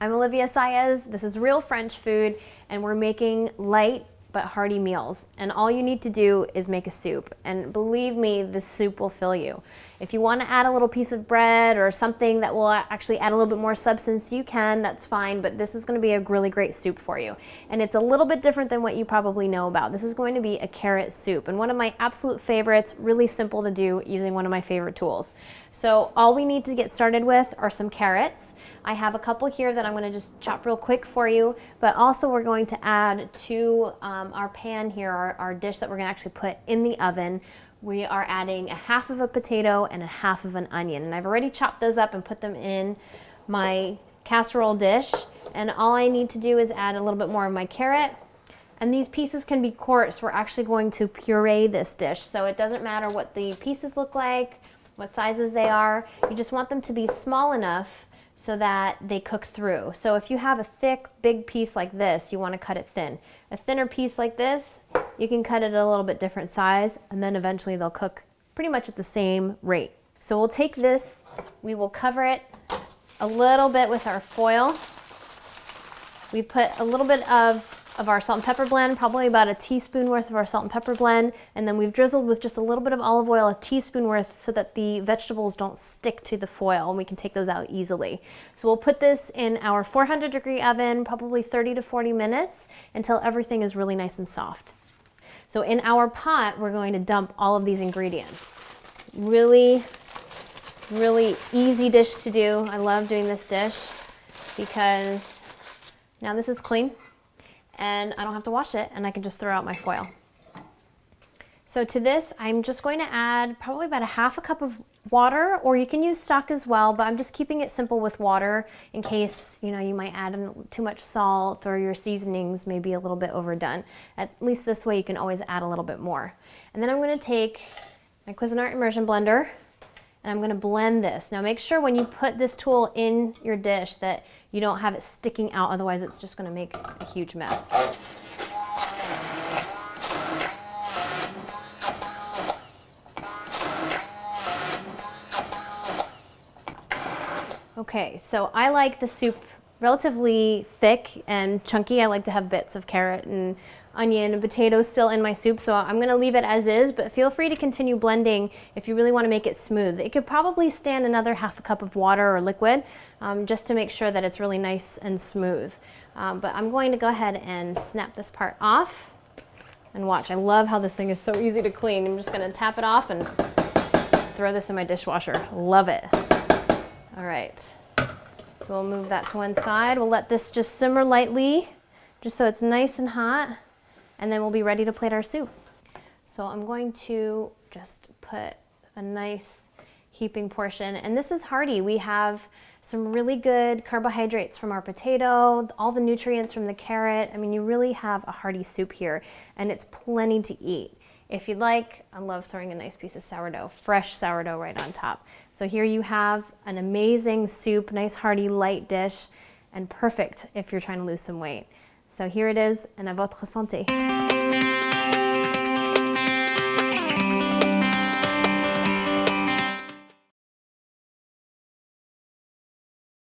I'm Olivia Saez. This is Real French Food, and we're making light but hearty meals. And all you need to do is make a soup. And believe me, the soup will fill you. If you want to add a little piece of bread or something that will actually add a little bit more substance, you can, that's fine, but this is going to be a really great soup for you. And it's a little bit different than what you probably know about. This is going to be a carrot soup, and one of my absolute favorites, really simple to do using one of my favorite tools. So all we need to get started with are some carrots. I have a couple here that I'm going to just chop real quick for you, but also we're going to add to our pan here, our dish that we're going to actually put in the oven. We are adding a half of a potato and a half of an onion, and I've already chopped those up and put them in my casserole dish, and all I need to do is add a little bit more of my carrot. And these pieces can be coarse. We're actually going to puree this dish, so it doesn't matter what the pieces look like, what sizes they are. You just want them to be small enough so that they cook through. So if you have a thick, big piece like this, you want to cut it thin. A thinner piece like this, you can cut it a little bit different size, and then eventually they'll cook pretty much at the same rate. So we'll take this, we will cover it a little bit with our foil. We put a little bit of our salt and pepper blend, probably about a teaspoon worth of our salt and pepper blend, and then we've drizzled with just a little bit of olive oil, a teaspoon worth, so that the vegetables don't stick to the foil and we can take those out easily. So we'll put this in our 400-degree oven, probably 30 to 40 minutes, until everything is really nice and soft. So in our pot, we're going to dump all of these ingredients. Really, really easy dish to do. I love doing this dish because now this is clean, and I don't have to wash it, and I can just throw out my foil. So to this, I'm just going to add probably about a half a cup of water, or you can use stock as well, but I'm just keeping it simple with water in case, you know, you might add in too much salt or your seasonings may be a little bit overdone. At least this way you can always add a little bit more. And then I'm going to take my Cuisinart immersion blender, and I'm going to blend this. Now make sure when you put this tool in your dish that you don't have it sticking out, otherwise it's just going to make a huge mess. Okay, so I like the soup relatively thick and chunky. I like to have bits of carrot and onion and potatoes still in my soup, so I'm going to leave it as is, but feel free to continue blending if you really want to make it smooth. It could probably stand another half a cup of water or liquid just to make sure that it's really nice and smooth. But I'm going to go ahead and snap this part off and watch. I love how this thing is so easy to clean. I'm just going to tap it off and throw this in my dishwasher. Love it. All right, so we'll move that to one side. We'll let this just simmer lightly, just so it's nice and hot, and then we'll be ready to plate our soup. So I'm going to just put a nice heaping portion, and this is hearty. We have some really good carbohydrates from our potato, all the nutrients from the carrot. I mean, you really have a hearty soup here, and it's plenty to eat. If you'd like, I love throwing a nice piece of sourdough, fresh sourdough right on top. So here you have an amazing soup, nice hearty light dish, and perfect if you're trying to lose some weight. So here it is, and à votre santé.